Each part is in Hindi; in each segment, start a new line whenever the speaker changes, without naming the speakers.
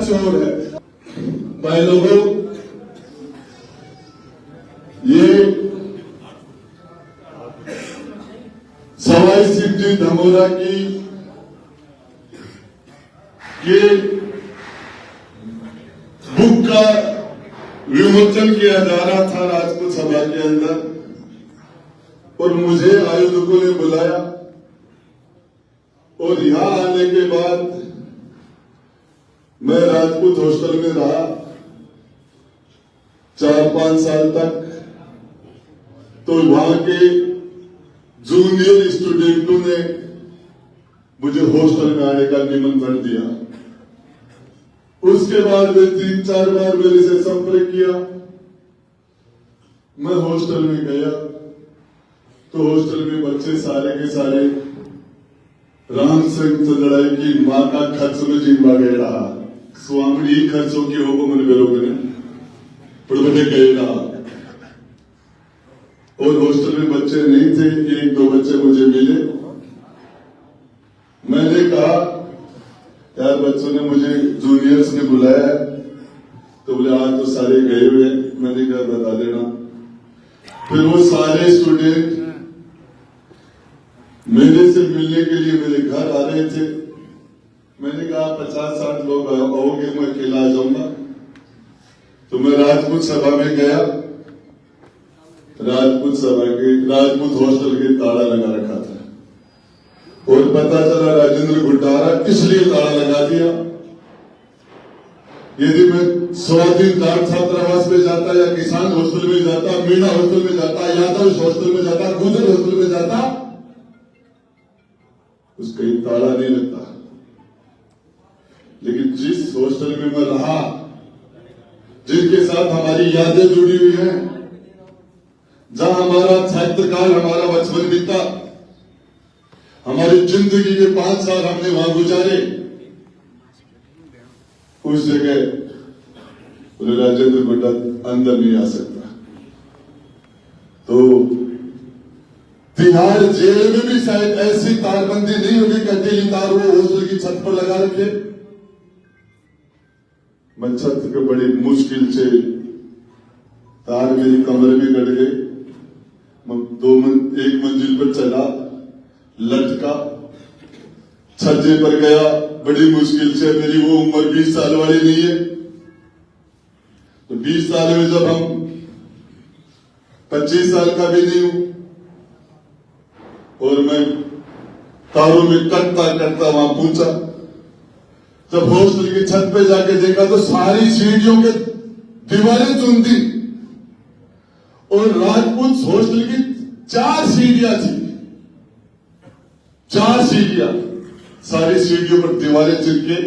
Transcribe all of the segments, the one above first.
चोर है भाई लोगों, ये सवाई सिद्धि धमोरा की ये बुक का विमोचन किया जा रहा था राजपूत सभा के अंदर, और मुझे आयोजकों ने बुलाया और यहां आने के बाद मैं राजपूत हॉस्टल में रहा 4-5 साल तक। तो वहां के जूनियर स्टूडेंटों ने मुझे हॉस्टल में आने का निमंत्रण दिया। उसके बाद वे 3-4 बार मेरे से संपर्क किया। मैं हॉस्टल में गया तो हॉस्टल में बच्चे सारे के सारे राम सिंह चंद्राई की मां का खर्च में जिम्मा गए रहा। स्वामी ही खर्चों की होगो मन बेरोगे बड़े गए रहा। और हॉस्टल में बच्चे नहीं थे, 1-2 बच्चे मुझे मिले। मैंने कहा यार बच्चों ने मुझे जूनियर्स ने बुलाया, तो बोले आज तो सारे गए हुए। मैंने कहा बता देना। फिर वो सारे स्टूडेंट मेरे से मिलने के लिए मेरे घर आ रहे थे। मैंने कहा 50-60 लोग आओगे, मैं अकेला आ जाऊंगा। तो मैं राजपूत सभा में गया। राजपूत हॉस्टल के ताला लगा रखा था और पता चला राजेंद्र गुड्डारा इसलिए ताला लगा दिया। यदि मैं 100 दिन दार छात्रावास में जाता या किसान हॉस्टल में जाता, मीणा हॉस्टल में जाता, यादव हॉस्टल में जाता, गुजर हॉस्टल में जाता, उसका ही ताला नहीं लगता। लेकिन जिस हॉस्टल में मैं रहा, जिनके साथ हमारी यादें जुड़ी हुई हैं, जहां हमारा छात्रकाल, हमारा बचपन बीता, हमारी जिंदगी के 5 साल हमने वहां गुजारे, उस जगह राजेंद्र गुड्डा अंदर नहीं आ सकता। तो तिहाड़ जेल में भी शायद ऐसी तारबंदी नहीं होगी कि अकेली तार वो हॉस्टल की छत पर लगा रखे। मैं छत के बड़ी मुश्किल से तार मेरी कमरे में गड़ गई। मैं 1 मंजिल पर चला, लटका, छज्जे पर गया बड़ी मुश्किल से। मेरी वो उम्र 20 साल वाली नहीं है। तो 20 साल में जब हम 25 साल का भी नहीं हूं, और मैं तारों में कटता कटता वहां पहुंचा। जब हॉस्टल की छत पे जाके देखा तो सारी सीढ़ियों के दीवारें चुनती, और राजपूत हॉस्टल की 4 सीढ़ियां थी। 4 सीढ़ियां, सारी सीढ़ियों पर दीवारें चिपके,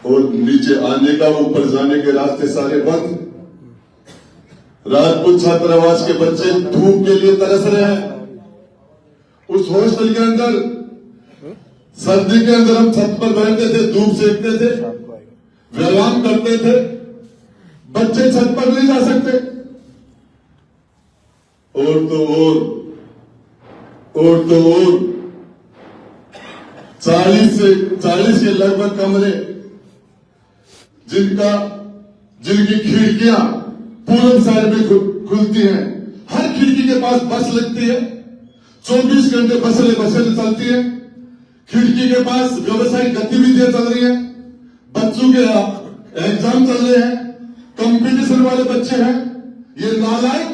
और नीचे आने का, ऊपर जाने के रास्ते सारे बंद। राजपूत छात्रावास के बच्चे धूप के लिए तरस रहे हैं। उस हॉस्टल के अंदर सर्दी के अंदर हम छत पर बैठते थे, धूप सेकते थे, व्यायाम करते थे। बच्चे छत पर नहीं जा सकते। और 40 के लगभग कमरे, जिनकी खिड़कियां पूरब साइड में खुलती हैं। हर खिड़की के पास बस लगती है, 24 घंटे बसें चलती है। खिड़की के पास व्यवसायिक गतिविधियां चल रही है, बच्चों के एग्जाम चल रहे हैं, कंपटीशन वाले बच्चे हैं। ये नालायक,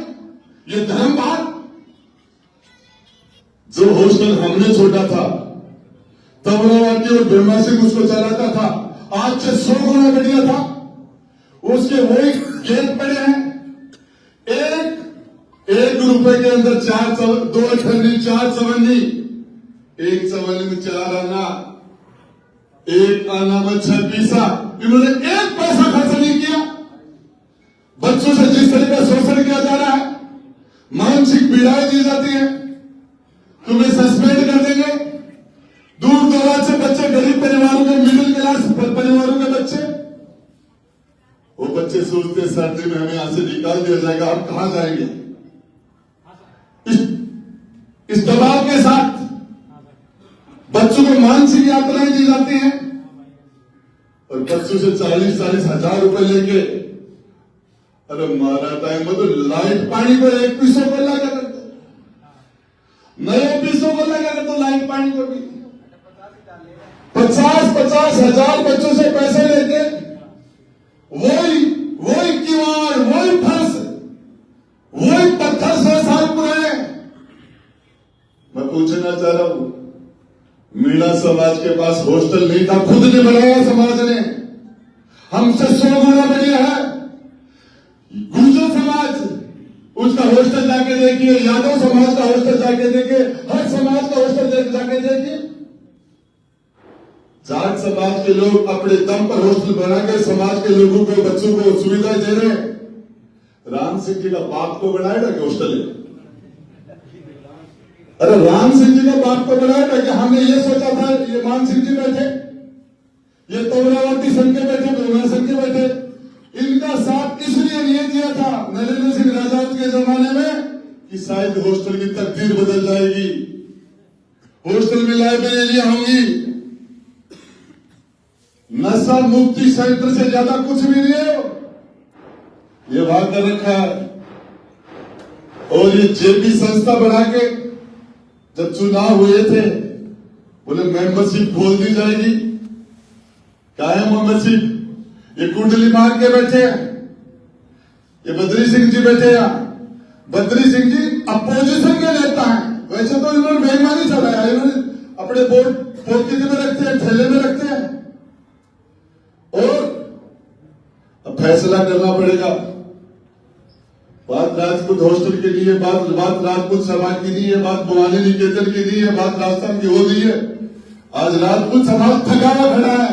ये धर्मबाद। जो हॉस्टल हमने छोड़ा था, तबरावाटी और भीमा सिंह उसको चलाता था, आज से 100 गुना बढ़िया था। उसके वही गेट पड़े हैं। एक रुपए के अंदर 2 अठन्नी, 4 चवन्नी, 1 चवन्नी में 4 आना, 1 आना में 6 पैसा। इन्होंने 1 पैसा खर्च नहीं किया। बच्चों से जिस तरह का शोषण किया जा रहा है, मानसिक पीड़ाएं दी जाती है, तुम्हें सस्पेंड कर देंगे। दूर दराज से बच्चे, गरीब परिवारों के, मिडिल क्लास परिवारों के बच्चे, वो बच्चे सोचते सर्दी में हमें यहां से निकाल दिया जाएगा, हम कहां जाएंगे। इस दबाव के साथ बच्चों को मानसिक यातनाएं दी जाती हैं और बच्चों से 40-40 हजार रुपए लेके, अरे मारा टाइम में तो लाइट पानी को 1 पैसों को लगा करते, नए पैसों को लगा करते लाइट पानी को भी 50-50 हजार बच्चों से पैसे लेके वही किवाड़, वही फर्श, वही पत्थर 100 साल पुराने। मैं पूछना चाह रहा हूं, मीणा समाज के पास हॉस्टल नहीं था, खुद ने बनाया समाज ने, हमसे 100 गुना बढ़िया है। गुर्जर समाज उसका हॉस्टल जाके देखिए, यादव समाज का हॉस्टल जाके देखिए, हर समाज का हॉस्टल जाके देखिए। जाट समाज के लोग अपने दम पर हॉस्टल बनाकर समाज के लोगों को, बच्चों को सुविधाएं दे रहे हैं। राम सिंह जी का बाप को बनाएगा कि हॉस्टल है? अरे राम सिंह जी का बाप को बनाएगा कि हमने ये सोचा था, ये मान सिंह जी बैठे, ये तोमरावती संघ के बैठे, भीमा संघ के बैठे, इनका साथ इसलिए नहीं दिया था नरेंद्र सिंह राजावत के जमाने में कि शायद हॉस्टल की तकदीर बदल जाएगी, हॉस्टल में लाइब्रेरियां होंगी। नशा मुक्ति सेंटर से ज्यादा कुछ भी नहीं है, ये बात कर रखा है। और ये जेपी संस्था बना के जब चुनाव हुए थे, बोले मेंबरशिप खोल दी जाएगी, कायम मेंबरशिप। ये कुंडली मार के बैठे हैं, ये बद्री सिंह जी बैठे हैं। बद्री सिंह जी अपोजिशन के नेता है, वैसे तो इन्होंने बेईमानी चलाया, इन्होंने अपने बोर्ड पोर्टिज में रखते हैं, ठेले में रखते हैं। और अब फैसला करना पड़ेगा, बात राजपूत हॉस्टल की नहीं है, बात राजपूत समाज की नहीं है, बात भवानी निकेतन की नहीं है, बात राजस्थान की हो नहीं है। आज राजपूत समाज थका हुआ खड़ा है,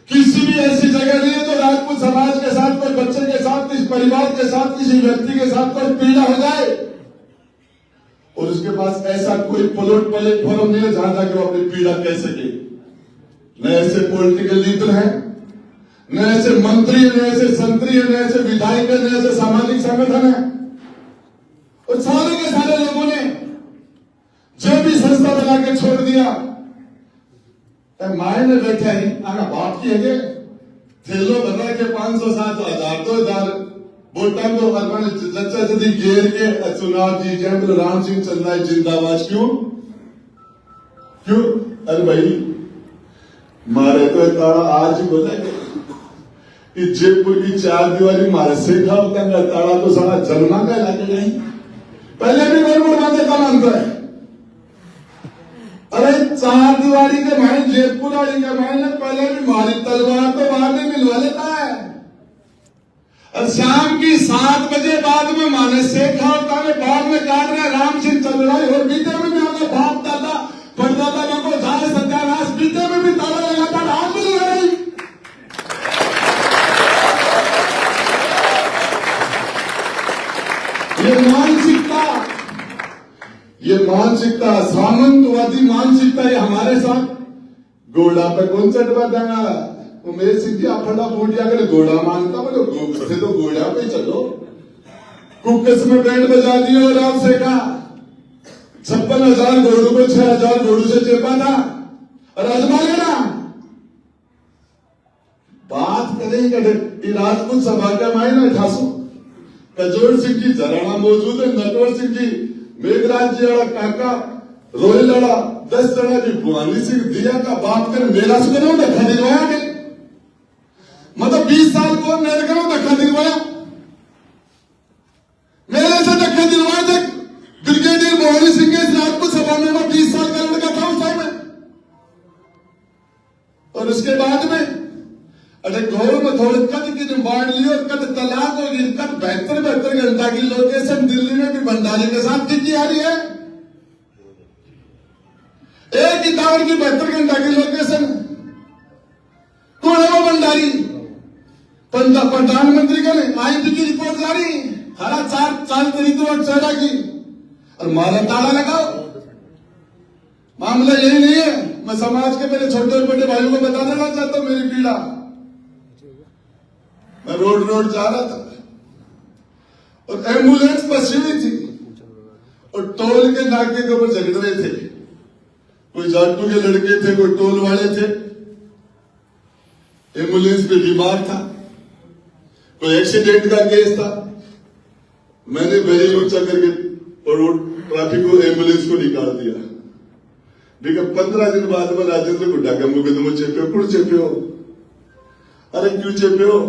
किसी भी ऐसी जगह नहीं है तो राजपूत समाज के साथ, कोई बच्चे के साथ, किसी परिवार के साथ, किसी व्यक्ति के साथ कोई पीड़ा हो जाए और उसके पास ऐसा कोई प्लेटफॉर्म नहीं है जहां जाकर वो अपनी पीड़ा कह सके। न ऐसे पॉलिटिकल लीडर है, न ऐसे मंत्री, न ऐसे संतरी, न ऐसे विधायक, न ऐसे सामाजिक संगठन है। और सारे के सारे लोगों ने जो भी संस्था बना के छोड़ दिया, मायने बैठे ही आना बाप की है, थैलो बना के 500-700 हजार 2000 वोटा को अरमान चचा जदी घेर के चुनाव जीत जाए, बोले राम सिंह चंदा जिंदाबाद। क्यों? अरे भाई मारे तो ताड़ा आज ही बोला कि जयपुर की 4 दीवारी मारे से था, ताड़ा तो सारा जन्मा का लाके नहीं, पहले भी गवर्नमेंट बातें का मानता है। अरे 4 दीवारी के मायने, जयपुर वाली के मायने पहले भी मारी तलवार तो बाहर में मिलवा लेता है। और शाम की 7 बजे बाद में माने शेखा होता है, बाद में काट रहे राम सिंह चल रहा है। और बीते में भी हमारा बाप दादा परदादा को झाले सत्यानाश, बीते में भी ताला लगाता राम भी लगा रही। ये मानसिकता सामंतवादी मानसिकता, ये हमारे साथ घोड़ा पे कौन चढ़वा देना। तो मेरे सीधी फटा फूटिया कर घोड़ा मानता, बोले तो घोड़ा पे चलो। कुकस में बैंड बजा दिया और आपसे कहा 56,000 घोड़ों को 6,000 घोड़ों से चेपा था और आजमा लेना। बात करें राजपूत सभा का मायना ठासू कजोड़ सिंह जी जराना मौजूद है, नटवर सिंह जी, मेघराज जी वाला काका, रोहिल वाला 10 जना जी, भवानी सिंह दिया का बाप कर मेरा से करो धक्का दिलवाया के, मतलब 20 साल को मेरे करो धक्का दिलवाया, मेरे से धक्का दिलवाया थे। ब्रिगेडियर भवानी सिंह के राजपूत सभा में मैं 20 साल का लड़का था उस टाइम में। और उसके बाद में अरे घरों में थोड़े कद की बांट ली और कद तलाक होगी, कद 72 घंटा की लोकेशन दिल्ली में भी भंडारी के साथ की आ रही है। एक ही टावर की 72 घंटा की लोकेशन, कौन है वो भंडारी? प्रधानमंत्री का नहीं, आईपी की रिपोर्ट जारी, हरा 4 तरीके और चेहरा की, और मारा ताला लगाओ। मामला यही नहीं है। मैं समाज के मेरे छोटे और बड़े भाइयों को बता देना चाहता हूं मेरी पीड़ा। मैं रोड जा रहा था और एम्बुलेंस बसी हुई थी और टोल के नाके के ऊपर झगड़ रहे थे। कोई जाटू के लड़के थे, कोई टोल वाले थे, एम्बुलेंस पे बीमार था, कोई एक्सीडेंट का केस था। मैंने बैरियर ऊंचा करके और ट्रैफिक को एम्बुलेंस को निकाल दिया। देखा 15 दिन बाद में राजेंद्र गुड्डा का मुकदमा चेपे कुड़ चेपे हो। अरे क्यों चेपे हो?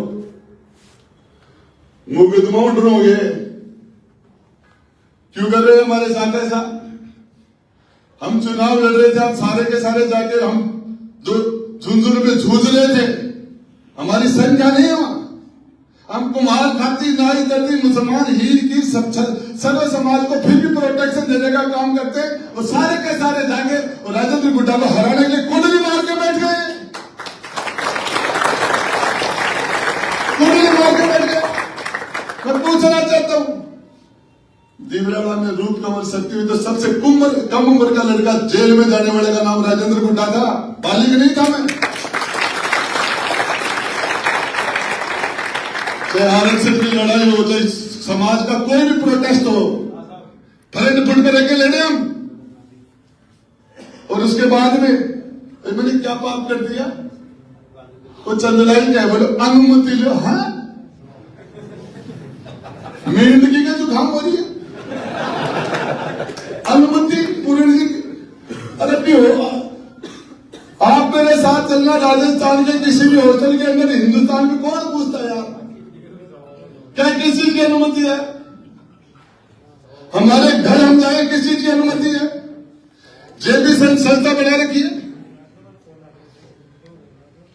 मुकदमा उठ रहे क्यों कर रहे हो हमारे साथ ऐसा? हम चुनाव लड़ रहे थे, आप सारे के सारे जाके हम जो झुंझुनू में जूझ रहे थे, हमारी संख्या नहीं है। हम कुम्हार, खाती, नाई, दर्जी, मुसलमान, हीर की सर्व समाज को फिर भी प्रोटेक्शन देने का काम करते हैं और सारे के सारे जाके और राजेंद्र गुड्डा को हराने के लिए कुंडली मार के बैठ गए। कुंडली मार के बैठ गए। मैं पूछना चाहता हूं, दीवराड़ा में रूप कमर सकती हुई तो सबसे कम उम्र का लड़का जेल में जाने वाले का नाम राजेंद्र गुड्डा था, बालिग नहीं था। मैं चाहे आरक्षण की लड़ाई हो, चाहे समाज का कोई भी प्रोटेस्ट हो, फ्रंट फुट पे रखे लेने हम। और उसके बाद में मैंने क्या पाप कर दिया? वो चंदलाई क्या है? बोलो अनुमति लो। हाँ, मेहनती का जुकाम हो रही है, अनुमति पूरी। अरे क्यों आप मेरे साथ चलना? राजस्थान के किसी भी हॉस्टल के अंदर हिंदुस्तान में कौन पूछता है यार? क्या किस चीज की अनुमति है? हमारे घर हम जाए, किस चीज की अनुमति है? जेबी संस्था बना रखी है।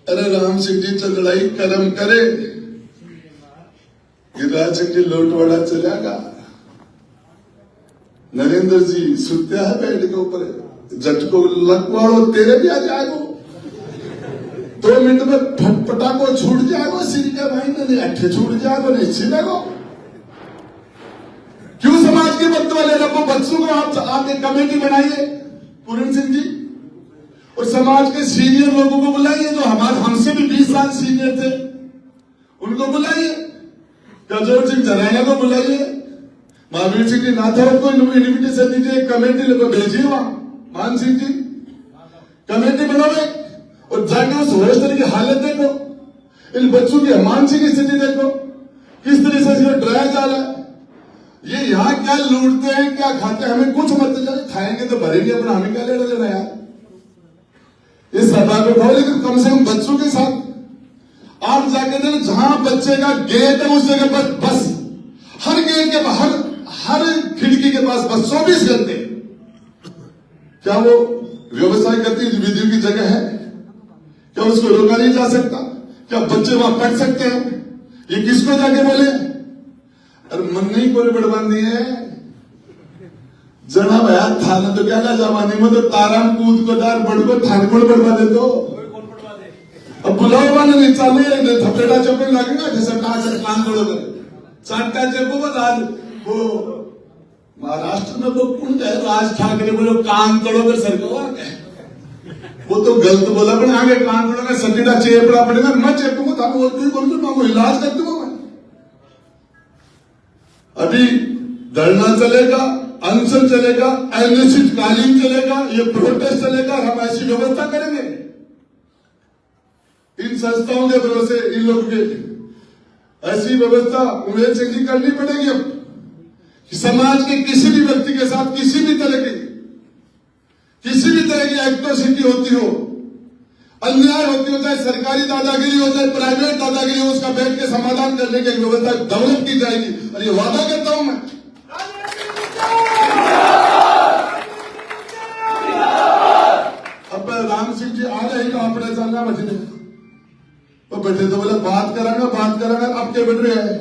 अरे राम सिंह जी चंदड़ाई कर्म करे, गिरिराज सिंह जी लोटवाड़ा चलेगा, नरेंद्र जी सुत्या है बेड के ऊपर, झटको लगवाड़ो तेरे भी आ जाएगो, 2 मिनट में फटफटा को छूट जाएगा, सिर के भाई ने अट्ठे छूट जाएगा, नहीं छिलेगो। क्यों समाज के बच्चों वाले रखो? बच्चों को आप एक कमेटी बनाइए पूरन सिंह जी, और समाज के सीनियर लोगों को बुलाइए जो हमसे भी 20 साल सीनियर थे, उनको बुलाइए। कजोर सिंह जराना को बुलाइए, महावीर सिंह जी नाथावत को इन्विटेशन दीजिए, कमेटी लोग भेजिए वहां। मान सिंह जी कमेटी बनाओ और जाके उस हॉस्टल की हालत देखो, इन बच्चों की मानसिक स्थिति देखो, किस तरह से डराया जा रहा है। ये यहाँ क्या लूटते हैं, क्या खाते हैं, हमें कुछ मत जाए, खाएंगे तो भरेंगे अपना, हमें क्या लेना देना यार। इस सभा को खाओ, लेकिन कम से कम बच्चों के साथ आप जाके देखो, जहां बच्चे का गेट है उस जगह पर बस, हर गेट के बाहर, हर खिड़की के पास बस 24 घंटे। क्या वो व्यवसाय करती विधियों की जगह है? क्या उसको रोका नहीं जा सकता? क्या बच्चे वहां पढ़ सकते हैं? ये किसको जाके बोले? अरे मन नहीं कोई बड़बांधी है जना भया थाना तो क्या ना जमाने में तो ताराम कूद को दार बड़ को थान को बड़बा दे दो। अब बुलाओ वाले नहीं चाले थपेड़ा चौके लगेगा जैसे कान तोड़ोगे चांटा चेपो बस। आज वो महाराष्ट्र में वो कौन है राज ठाकरे बोलो कान तोड़ोगे सरकार, वो तो गलत बोला पर आगे कान तोड़ोगे सटीडा चेपड़ा पड़ेगा। मैं चेपूंगा था वो बोल इलाज कर दूंगा मैं। अभी धरना चलेगा, अनशन चलेगा, अनिश्चितकालीन चलेगा, ये प्रोटेस्ट चलेगा, हम ऐसी व्यवस्था करेंगे इन संस्थाओं के भरोसे, इन लोगों के ऐसी व्यवस्था उमेश सिंह जी करनी पड़ेगी अब कि समाज के किसी भी व्यक्ति के साथ किसी भी तरह की एक्ट्रोसिटी होती हो, अन्याय होती हो, चाहे सरकारी दादागिरी हो, चाहे प्राइवेट दादागिरी हो, उसका बैठ के समाधान करने की व्यवस्था डेवलप की जाएगी। और ये वादा करता हूं मैं। अब राम सिंह जी आ जाएगा अपने चलना बचने तो बैठे तो बोले बात करांगा अब क्या बैठ रहे हैं?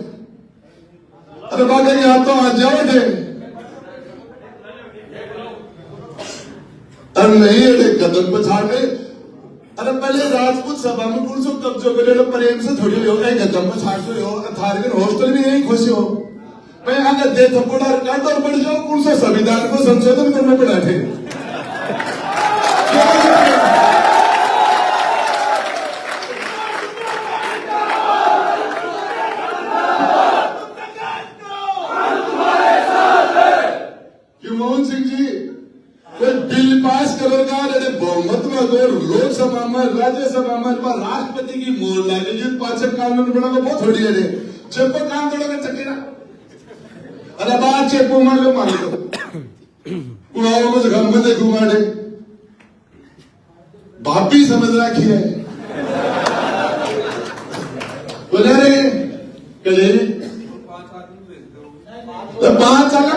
अरे बात है आप तो आज जाओ बैठे। अरे नहीं अरे कदम पछाड़े। अरे पहले राजपूत सभा में पुरुषों कब्जों करे प्रेम से थोड़ी हो गए कदम पछाड़ हो थारगन हॉस्टल भी यही खुशी हो मैं अगर दे थप्पड़ा काट और बढ़ जाओ पुरुषों संविधान को संशोधन करना पड़ा थे। मनमोहन सिंह जी कोई बिल पास करोगा अरे बहुमत में दो लोकसभा में राज्यसभा में राष्ट्रपति की मोहर लागेगी पाचे कानून बनाना बहुत थोड़ी है चेपो काम थोड़ा चकेरा अरे बात चेपो मान लो कुड़ाओं को घर में देखू मारे भाभी समझ रखी है बोले रे कले तो 5 साल